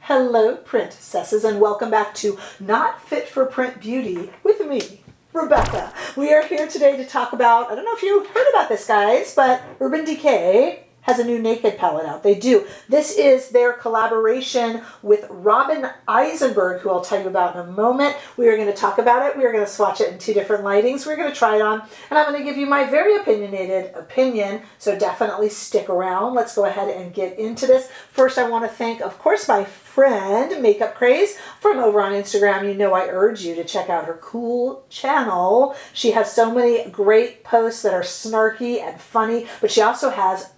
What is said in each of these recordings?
Hello, princesses, and welcome back to Not Fit for Print Beauty with me, Rebecca. We are here today to talk about, I don't know if you heard about this, guys, but Urban Decay has a new naked palette out. They do. This is their collaboration with Robin Eisenberg, who I'll tell you about in a moment. We are going to talk about it. We are going to swatch it in two different lightings. We're going to try it on, and I'm going to give you my very opinionated opinion, so definitely stick around. Let's go ahead and get into this. First, I want to thank, of course, my friend, Makeup Craze, from over on Instagram. You know I urge you to check out her cool channel. She has so many great posts that are snarky and funny, but she also has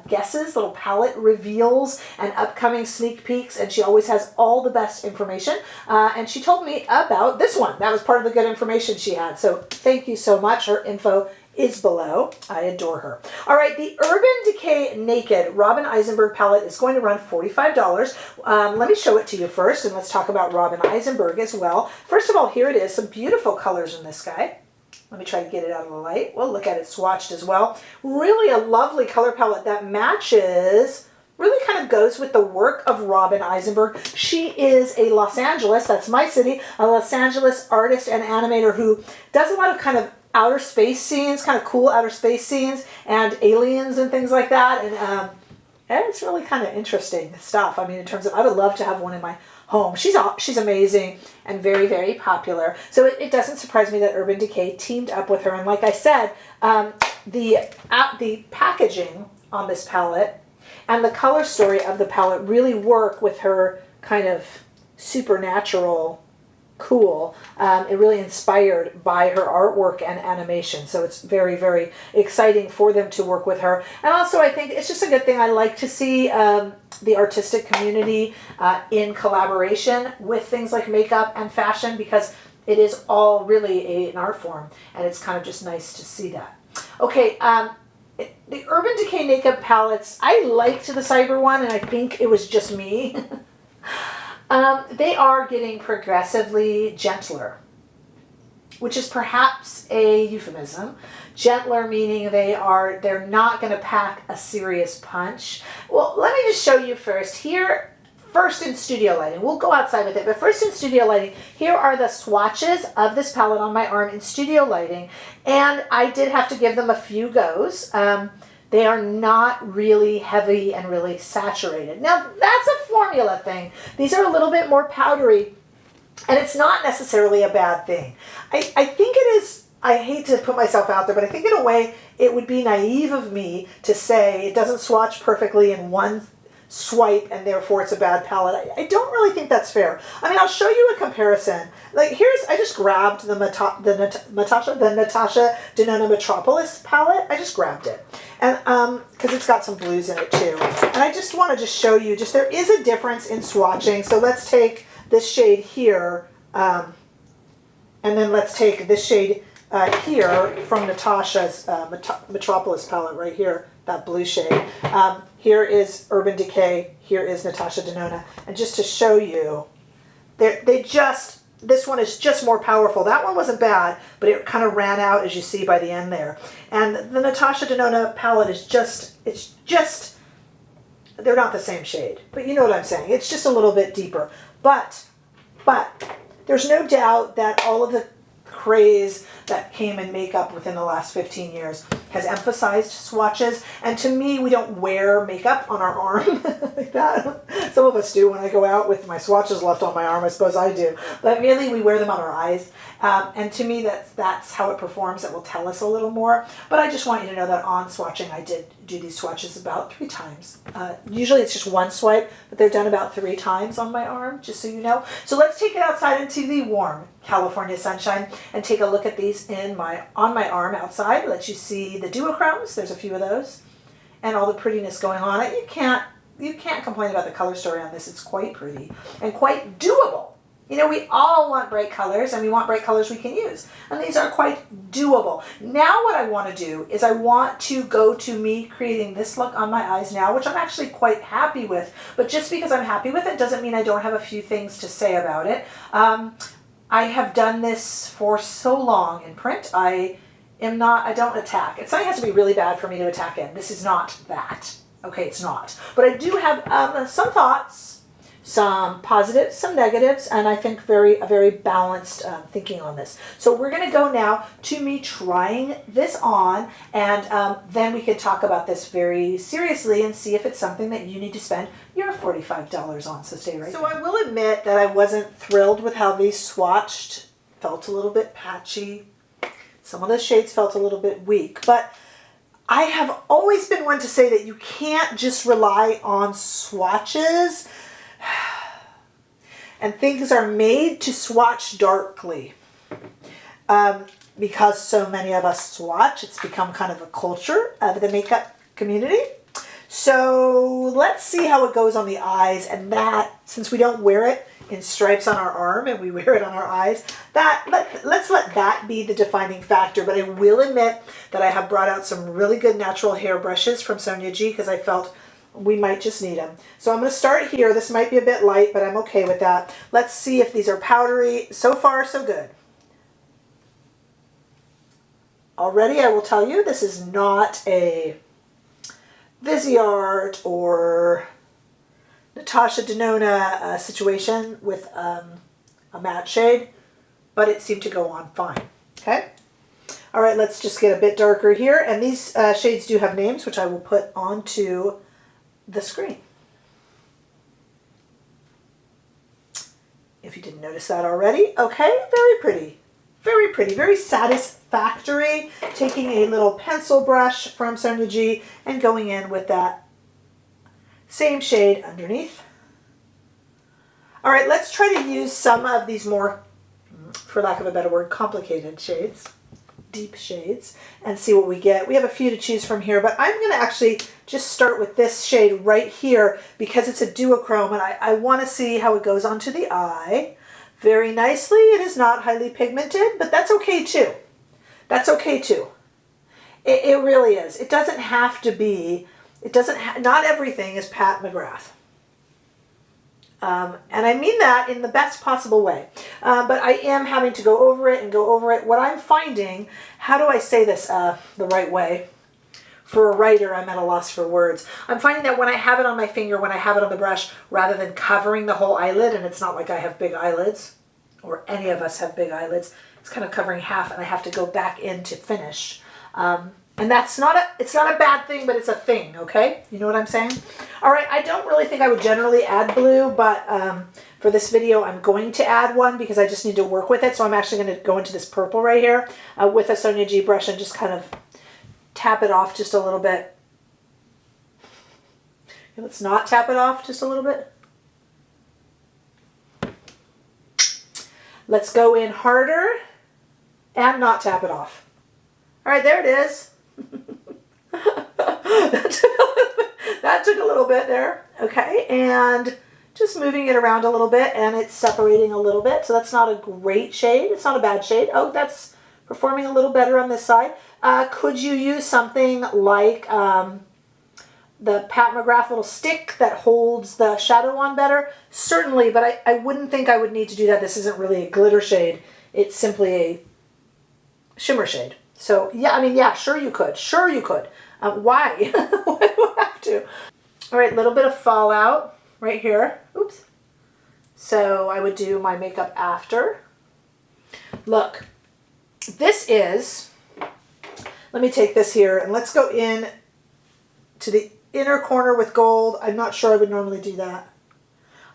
guesses, little palette reveals, and upcoming sneak peeks, and she always has all the best information. And she told me about this one. That was part of the good information she had. So thank you so much. Her info is below. I adore her. All right, the Urban Decay Naked Robin Eisenberg palette is going to run $45. Let me show it to you first, and let's talk about Robin Eisenberg as well. First of all, here it is. Some beautiful colors in this guy. Let me try to get it out of the light. We'll look at it swatched as well. Really a lovely color palette that matches, really kind of goes with the work of Robin Eisenberg. She is a Los Angeles, that's my city, a Los Angeles artist and animator who does a lot of kind of outer space scenes, kind of cool outer space scenes, and aliens and things like that. And it's really kind of interesting stuff. I mean, in terms of, I would love to have one in my home. She's amazing and very, very popular. So it doesn't surprise me that Urban Decay teamed up with her. And like I said, the packaging on this palette and the color story of the palette really work with her kind of supernatural cool. It really inspired by her artwork and animation. So it's very, very exciting for them to work with her. And also I think it's just a good thing. I like to see the artistic community in collaboration with things like makeup and fashion, because it is all really an art form, and it's kind of just nice to see that. Okay, the Urban Decay Naked palettes, I liked the Cyber one, and I think it was just me. They are getting progressively gentler, which is perhaps a euphemism. Gentler meaning they're not going to pack a serious punch. Well, let me just show you first. Here, first in studio lighting. We'll go outside with it, but first in studio lighting, here are the swatches of this palette on my arm in studio lighting, and I did have to give them a few goes. They are not really heavy and really saturated. Now, that's a formula thing. These are a little bit more powdery, and it's not necessarily a bad thing. I think it is, I hate to put myself out there, but I think in a way it would be naive of me to say it doesn't swatch perfectly in one swipe and therefore it's a bad palette. I don't really think that's fair. I mean, I'll show you a comparison. Like I just grabbed the Natasha Denona Metropolis palette. I just grabbed it. And because it's got some blues in it too. And I just want to show you, there is a difference in swatching. So let's take this shade here, and then let's take this shade here from Natasha's Metropolis palette right here, that blue shade. Here is Urban Decay, here is Natasha Denona. And just to show you, this one is just more powerful. That one wasn't bad, but it kind of ran out, as you see by the end there. And the Natasha Denona palette is they're not the same shade, but you know what I'm saying. It's just a little bit deeper. But there's no doubt that all of the craze that came in makeup within the last 15 years has emphasized swatches. And to me, we don't wear makeup on our arm like that. Some of us do when I go out with my swatches left on my arm. I suppose I do. But really, we wear them on our eyes. And to me, that's how it performs. It will tell us a little more. But I just want you to know that on swatching, I did do these swatches about 3 times. Usually it's just one swipe, but they're done about 3 times on my arm, just so you know. So let's take it outside into the warm California sunshine and take a look at these on my arm outside. Let you see the duochromes. There's a few of those, and all the prettiness going on. You can't complain about the color story on this. It's quite pretty and quite doable. You know, we all want bright colors, and we want bright colors we can use. And these are quite doable. Now what I want to do is I want to go to me creating this look on my eyes now, which I'm actually quite happy with. But just because I'm happy with it doesn't mean I don't have a few things to say about it. I have done this for so long in print. I don't attack. Something has to be really bad for me to attack in. This is not that. Okay, it's not. But I do have some thoughts. some positives, some negatives, and I think a very balanced thinking on this. So we're going to go now to me trying this on, and then we can talk about this very seriously and see if it's something that you need to spend your $45 on. So stay right there. So I will admit that I wasn't thrilled with how these swatched. Felt a little bit patchy. Some of the shades felt a little bit weak, but I have always been one to say that you can't just rely on swatches. And things are made to swatch darkly. Because so many of us swatch, it's become kind of a culture of the makeup community. So let's see how it goes on the eyes, and that, since we don't wear it in stripes on our arm and we wear it on our eyes, let's let that be the defining factor. But I will admit that I have brought out some really good natural hair brushes from Sonia G because I felt we might just need them. So I'm going to start here. This might be a bit light, but I'm okay with that. Let's see if these are powdery. So far, so good. Already, I will tell you, this is not a Viseart or Natasha Denona situation with a matte shade, but it seemed to go on fine. Okay. All right, let's just get a bit darker here. And these shades do have names, which I will put onto the screen. If you didn't notice that already. Okay, very pretty. Very pretty, very satisfactory. Taking a little pencil brush from Sonia G and going in with that same shade underneath. All right, let's try to use some of these more, for lack of a better word, complicated shades, deep shades, and see what we get. We have a few to choose from here, but I'm going to actually just start with this shade right here because it's a duochrome, and I want to see how it goes onto the eye. Very nicely. It is not highly pigmented, but that's okay too. That's okay too. It really is. It doesn't have to be, not everything is Pat McGrath. And I mean that in the best possible way. But I am having to go over it and go over it. What I'm finding, how do I say this the right way? For a writer, I'm at a loss for words. I'm finding that when I have it on my finger, when I have it on the brush, rather than covering the whole eyelid, and it's not like I have big eyelids, or any of us have big eyelids, it's kind of covering half, and I have to go back in to finish. And that's not it's not a bad thing, but it's a thing, okay? You know what I'm saying? All right, I don't really think I would generally add blue, but for this video, I'm going to add one because I just need to work with it. So I'm actually going to go into this purple right here with a Sonia G brush and just kind of tap it off just a little bit. Okay, let's not tap it off just a little bit. Let's go in harder and not tap it off. All right, there it is. That took a little bit there. Okay, and just moving it around a little bit, and it's separating a little bit. So that's not a great shade. It's not a bad shade. Oh, that's performing a little better on this side. Could you use something like the Pat McGrath little stick that holds the shadow on better? Certainly, but I wouldn't think I would need to do that. This isn't really a glitter shade. It's simply a shimmer shade. So, yeah, I mean, yeah, sure you could. Sure you could. Why? Why do I have to? All right, little bit of fallout right here. Oops. So I would do my makeup after. Look, this is, let me take this here and let's go in to the inner corner with gold. I'm not sure I would normally do that.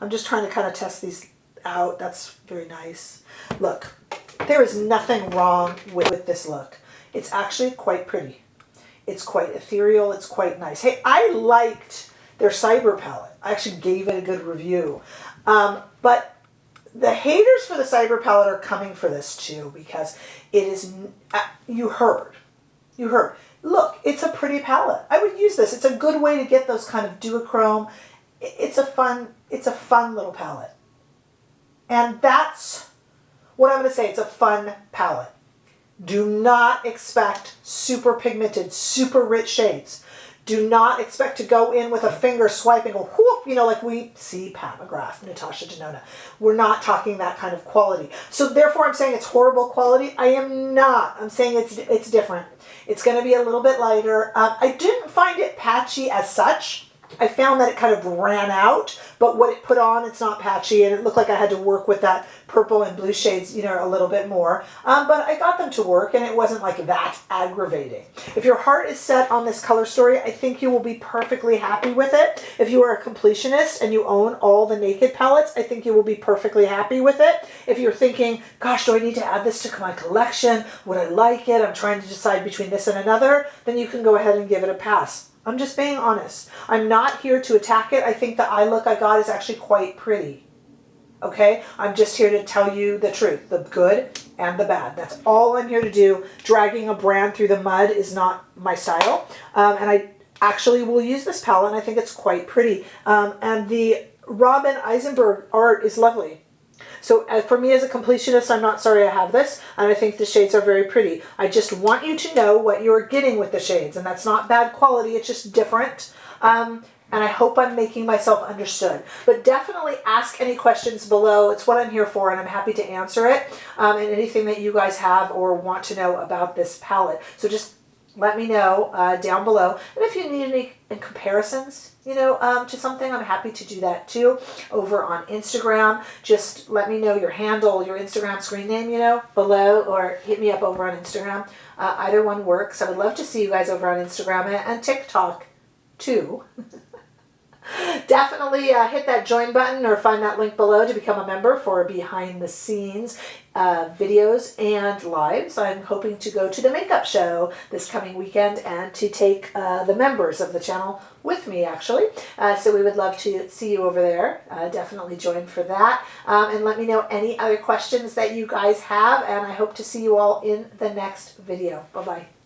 I'm just trying to kind of test these out. That's very nice. Look, there is nothing wrong with this look. It's actually quite pretty. It's quite ethereal. It's quite nice. Hey, I liked their Cyber palette. I actually gave it a good review. But the haters for the Cyber palette are coming for this too because it is, you heard. Look, it's a pretty palette. I would use this. It's a good way to get those kind of duochrome. It's a fun little palette. And that's what I'm going to say. It's a fun palette. Do not expect super pigmented, super rich shades. Do not expect to go in with a finger swiping, or whoop, you know, like we see Pat McGrath, Natasha Denona. We're not talking that kind of quality. So therefore I'm saying it's horrible quality. I am not. I'm saying it's different. It's going to be a little bit lighter. I didn't find it patchy as such. I found that it kind of ran out, but what it put on, it's not patchy, and it looked like I had to work with that purple and blue shades, you know, a little bit more. But I got them to work, and it wasn't like that aggravating. If your heart is set on this color story, I think you will be perfectly happy with it. If you are a completionist and you own all the Naked palettes, I think you will be perfectly happy with it. If you're thinking, gosh, do I need to add this to my collection? Would I like it? I'm trying to decide between this and another, then you can go ahead and give it a pass. I'm just being honest. I'm not here to attack it. I think the eye look I got is actually quite pretty. Okay? I'm just here to tell you the truth, the good and the bad. That's all I'm here to do. Dragging a brand through the mud is not my style. And I actually will use this palette, and I think it's quite pretty. And the Robin Eisenberg art is lovely. So for me as a completionist, I'm not sorry I have this, and I think the shades are very pretty. I just want you to know what you're getting with the shades, and that's not bad quality, it's just different. And I hope I'm making myself understood. But definitely ask any questions below. It's what I'm here for, and I'm happy to answer it. And anything that you guys have or want to know about this palette. So just let me know down below. And if you need any comparisons, you know, to something, I'm happy to do that too. Over on Instagram, just let me know your handle, your Instagram screen name, you know, below, or hit me up over on Instagram. Either one works. I would love to see you guys over on Instagram and TikTok too. Definitely hit that join button or find that link below to become a member for behind the scenes videos and lives. I'm hoping to go to the makeup show this coming weekend and to take the members of the channel with me, actually. So we would love to see you over there. Definitely join for that. And let me know any other questions that you guys have, and I hope to see you all in the next video. Bye-bye.